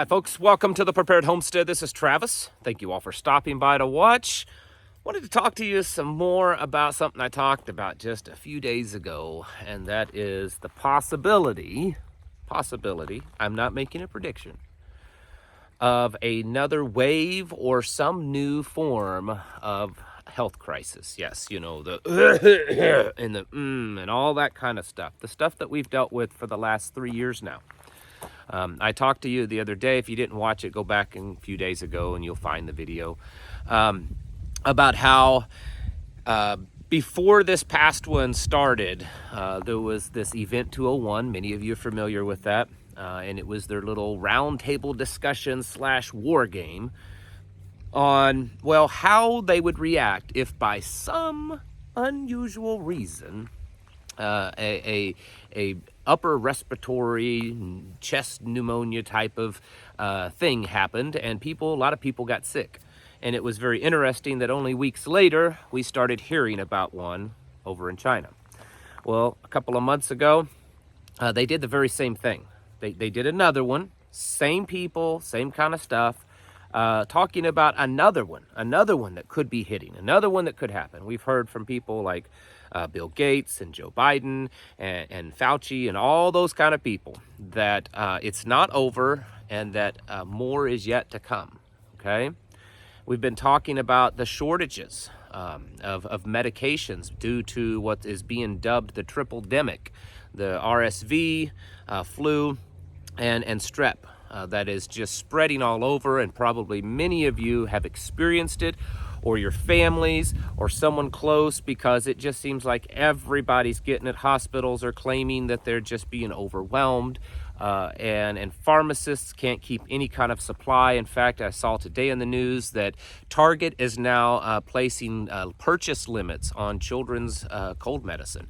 Hi folks, welcome to the Prepared Homestead. This is Travis. Thank you all for stopping by to watch. Wanted to talk to you some more about something I talked about just a few days ago, and that is the possibility, I'm not making a prediction, of another wave or some new form of health crisis. Yes, you know, the and the and all that kind of stuff. The stuff that we've dealt with for the last 3 years now. I talked to you the other day. If you didn't watch it, go back a few days ago and you'll find the video about how before this past one started, there was this Event 201. Many of you are familiar with that. And it was their little roundtable discussion / war game on, well, how they would react if by some unusual reason a upper respiratory chest pneumonia type of thing happened, and a lot of people got sick. And it was very interesting that only weeks later we started hearing about one over in China. Well, a couple of months ago they did the very same thing. They did another one, same people, same kind of stuff, talking about another one that could be hitting, another one that could happen. We've heard from people like Bill Gates and Joe Biden and Fauci and all those kind of people that it's not over and that more is yet to come, okay? We've been talking about the shortages of medications due to what is being dubbed the triple-demic, the RSV, flu, and strep. That is just spreading all over, and probably many of you have experienced it, or your families, or someone close, because it just seems like everybody's getting it. Hospitals are claiming that they're just being overwhelmed, and pharmacists can't keep any kind of supply. In fact, I saw today in the news that Target is now placing purchase limits on children's cold medicine.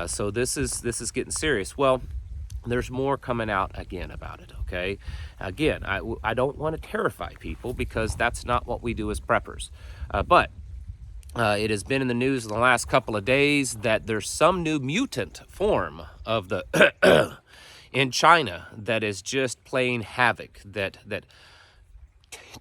So this is getting serious. Well, there's more coming out again about it, okay? Again, I don't want to terrify people, because that's not what we do as preppers. But it has been in the news in the last couple of days that there's some new mutant form of the in China that is just playing havoc, that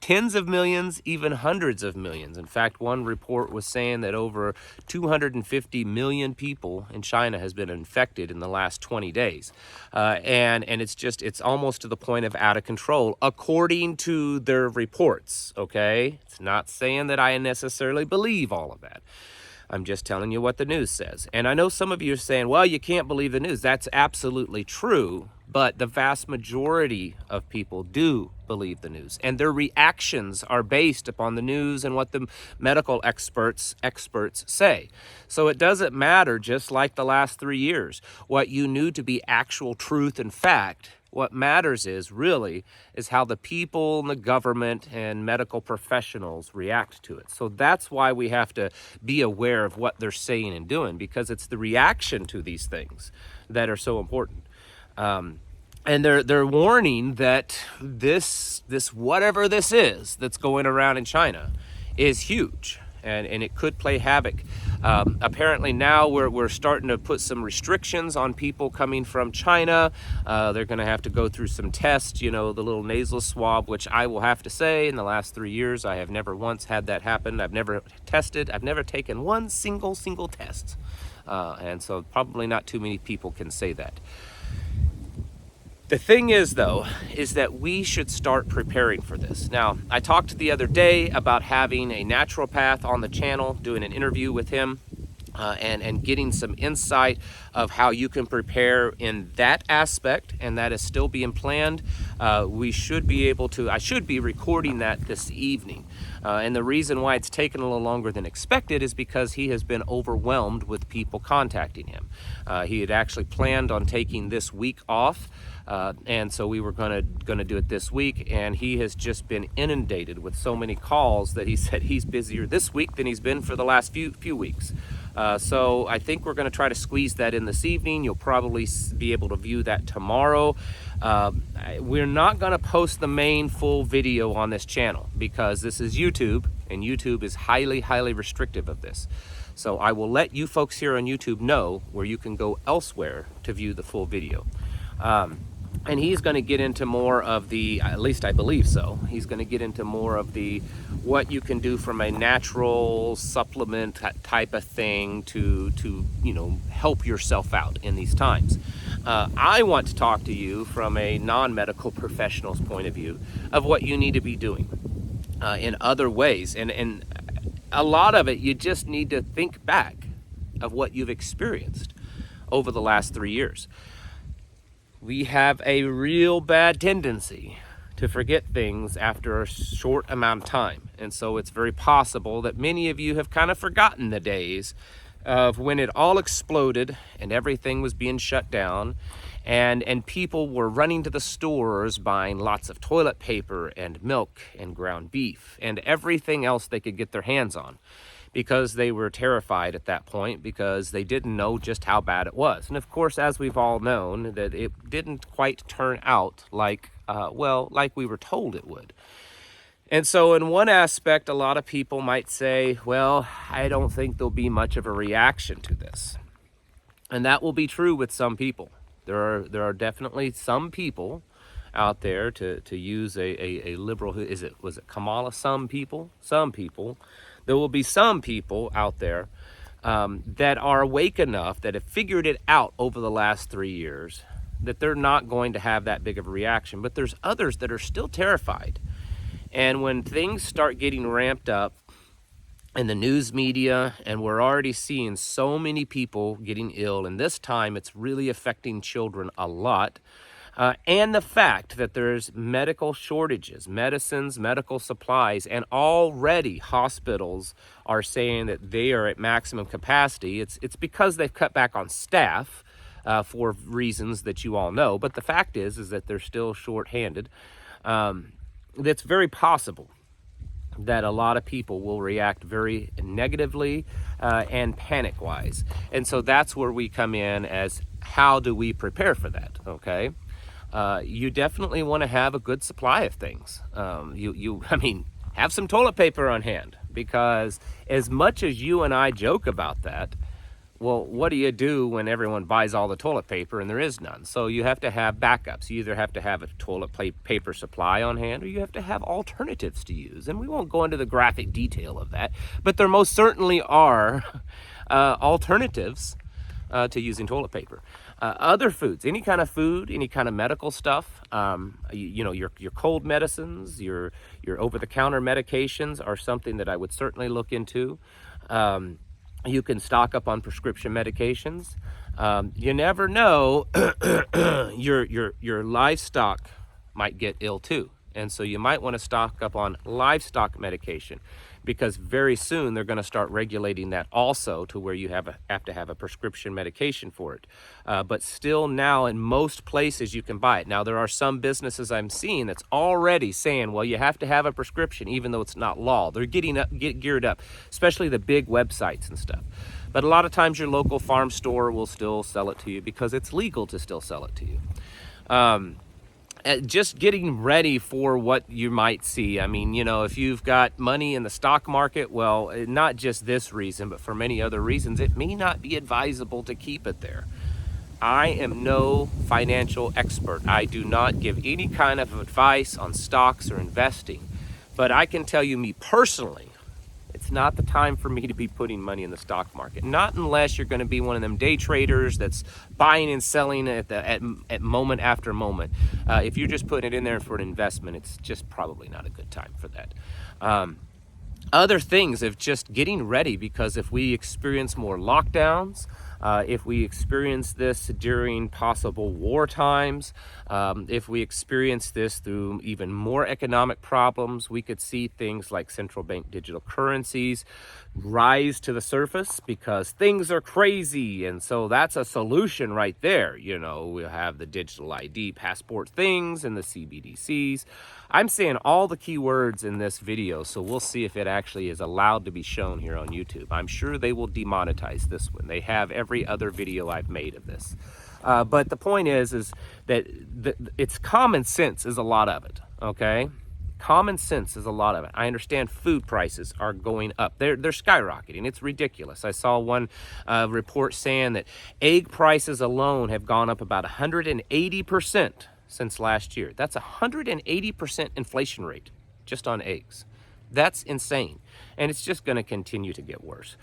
tens of millions, even hundreds of millions. In fact, one report was saying that over 250 million people in China has been infected in the last 20 days. And it's almost to the point of out of control, according to their reports, okay? It's not saying that I necessarily believe all of that. I'm just telling you what the news says. And I know some of you are saying, well, you can't believe the news. That's absolutely true. But the vast majority of people do believe the news, and their reactions are based upon the news and what the medical experts say. So it doesn't matter, just like the last 3 years, what you knew to be actual truth and fact. What matters is how the people and the government and medical professionals react to it. So that's why we have to be aware of what they're saying and doing, because it's the reaction to these things that are so important. And they're warning that this whatever this is that's going around in China is huge, and it could play havoc. Apparently now we're starting to put some restrictions on people coming from China. They're going to have to go through some tests, you know, the little nasal swab, which I will have to say, in the last 3 years, I have never once had that happen. I've never tested. I've never taken one single test. And so probably not too many people can say that. The thing is, though, is that we should start preparing for this. Now, I talked the other day about having a naturopath on the channel, doing an interview with him, and getting some insight of how you can prepare in that aspect, and that is still being planned. I should be recording that this evening. And the reason why it's taken a little longer than expected is because he has been overwhelmed with people contacting him. He had actually planned on taking this week off. And so we were gonna do it this week, and he has just been inundated with so many calls that he said he's busier this week than he's been for the last few weeks. So I think we're gonna try to squeeze that in this evening. You'll probably be able to view that tomorrow. We're not gonna post the main full video on this channel because this is YouTube, and YouTube is highly restrictive of this. So I will let you folks here on YouTube know where you can go elsewhere to view the full video. And he's going to get into more of the, at least I believe so, he's going to get into more of the what you can do from a natural supplement type of thing to help yourself out in these times. I want to talk to you from a non-medical professional's point of view of what you need to be doing in other ways. And a lot of it, you just need to think back of what you've experienced over the last 3 years. We have a real bad tendency to forget things after a short amount of time. And so it's very possible that many of you have kind of forgotten the days of when it all exploded and everything was being shut down, and people were running to the stores buying lots of toilet paper and milk and ground beef and everything else they could get their hands on, because they were terrified at that point, because they didn't know just how bad it was. And of course, as we've all known, that it didn't quite turn out like we were told it would. And so in one aspect, a lot of people might say, well, I don't think there'll be much of a reaction to this. And that will be true with some people. There are definitely some people out there, to use a liberal, was it Kamala? Some people. There will be some people out there that are awake enough, that have figured it out over the last 3 years, that they're not going to have that big of a reaction. But there's others that are still terrified. And when things start getting ramped up in the news media, and we're already seeing so many people getting ill, and this time it's really affecting children a lot, and the fact that there's medical shortages, medicines, medical supplies, and already hospitals are saying that they are at maximum capacity. It's because they've cut back on staff for reasons that you all know. But the fact is that they're still short-handed. It's very possible that a lot of people will react very negatively and panic-wise. And so that's where we come in as, how do we prepare for that, okay? You definitely want to have a good supply of things. Have some toilet paper on hand, because as much as you and I joke about that, well, what do you do when everyone buys all the toilet paper and there is none? So you have to have backups. You either have to have a toilet paper supply on hand, or you have to have alternatives to use. And we won't go into the graphic detail of that, but there most certainly are alternatives to using toilet paper. Other foods, any kind of food, any kind of medical stuff, your cold medicines, your over-the-counter medications are something that I would certainly look into. You can stock up on prescription medications. You never know, your livestock might get ill too. And so you might want to stock up on livestock medication, because very soon they're going to start regulating that also, to where you have to have a prescription medication for it. But still now in most places you can buy it. Now there are some businesses I'm seeing that's already saying, well, you have to have a prescription, even though it's not law. They're get geared up, especially the big websites and stuff. But a lot of times your local farm store will still sell it to you, because it's legal to still sell it to you. Just getting ready for what you might see. I mean, if you've got money in the stock market, well, not just this reason, but for many other reasons, it may not be advisable to keep it there. I am no financial expert. I do not give any kind of advice on stocks or investing, but I can tell you, me personally, it's not the time for me to be putting money in the stock market. Not unless you're going to be one of them day traders that's buying and selling at moment after moment. If you're just putting it in there for an investment, it's just probably not a good time for that. Other things of just getting ready, because if we experience more lockdowns, if we experience this during possible war times, if we experience this through even more economic problems, we could see things like central bank digital currencies rise to the surface, because things are crazy. And so that's a solution right there. We'll have the digital ID passport things and the CBDCs. I'm saying all the key words in this video, so we'll see if it actually is allowed to be shown here on YouTube. I'm sure they will demonetize this one. They have every other video I've made of this. But the point is that it's common sense is a lot of it, okay? Common sense is a lot of it. I understand food prices are going up. They're skyrocketing. It's ridiculous. I saw one report saying that egg prices alone have gone up about 180% since last year. That's 180% inflation rate just on eggs. That's insane. And it's just going to continue to get worse.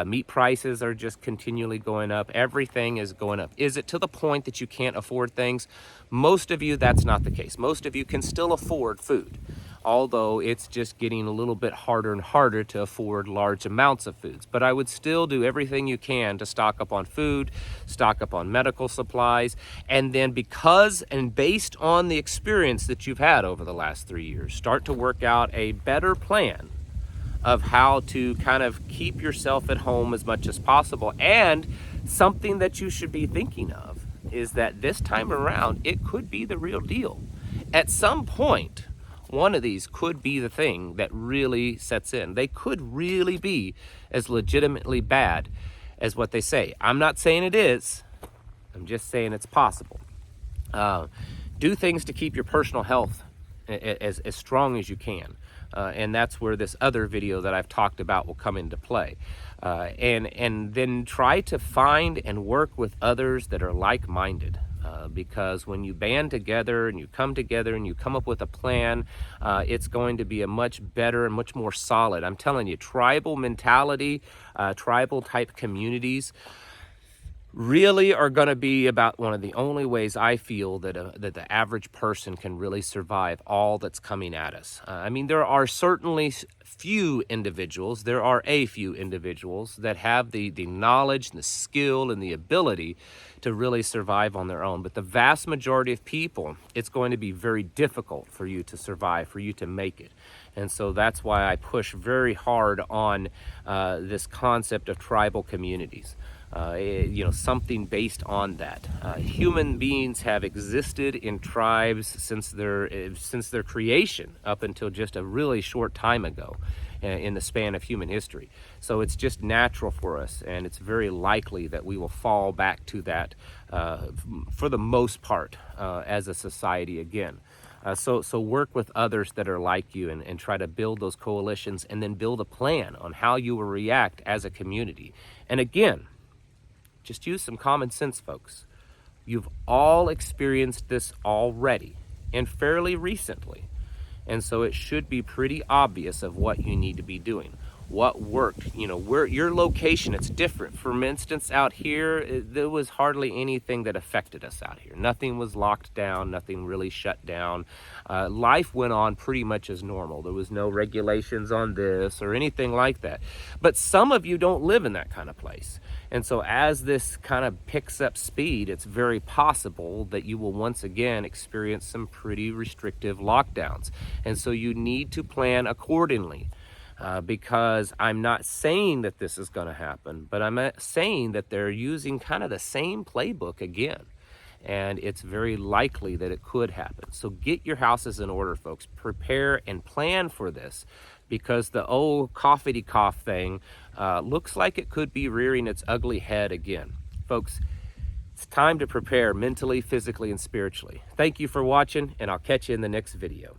Meat prices are just continually going up. Everything is going up. Is it to the point that you can't afford things? Most of you, that's not the case. Most of you can still afford food, although it's just getting a little bit harder and harder to afford large amounts of foods. But I would still do everything you can to stock up on food, stock up on medical supplies, and then because and based on the experience that you've had over the last 3 years, start to work out a better plan of how to kind of keep yourself at home as much as possible. And something that you should be thinking of is that this time around, it could be the real deal. At some point, one of these could be the thing that really sets in. They could really be as legitimately bad as what they say. I'm not saying it is. I'm just saying it's possible. Do things to keep your personal health as strong as you can. And that's where this other video that I've talked about will come into play. And then try to find and work with others that are like-minded. Because when you band together and you come together and you come up with a plan, it's going to be a much better and much more solid. I'm telling you, tribal mentality, tribal type communities really are going to be about one of the only ways I feel that that the average person can really survive all that's coming at us. I mean, there are certainly a few individuals that have the knowledge and the skill and the ability to really survive on their own. But the vast majority of people, it's going to be very difficult for you to survive, for you to make it. And so that's why I push very hard on this concept of tribal communities. Something based on that. Human beings have existed in tribes since their creation up until just a really short time ago in the span of human history. So it's just natural for us, and it's very likely that we will fall back to that for the most part as a society again. So work with others that are like you and try to build those coalitions and then build a plan on how you will react as a community. And again, just use some common sense, folks. You've all experienced this already and fairly recently. And so it should be pretty obvious of what you need to be doing. What worked, where your location, it's different. For instance, out here, there was hardly anything that affected us out here. Nothing was locked down, nothing really shut down. Life went on pretty much as normal. There was no regulations on this or anything like that. But some of you don't live in that kind of place. And so as this kind of picks up speed, it's very possible that you will once again experience some pretty restrictive lockdowns. And so you need to plan accordingly. Because I'm not saying that this is going to happen, but I'm saying that they're using kind of the same playbook again. And it's very likely that it could happen. So get your houses in order, folks. Prepare and plan for this, because the old coughy cough thing looks like it could be rearing its ugly head again. Folks, it's time to prepare mentally, physically, and spiritually. Thank you for watching, and I'll catch you in the next video.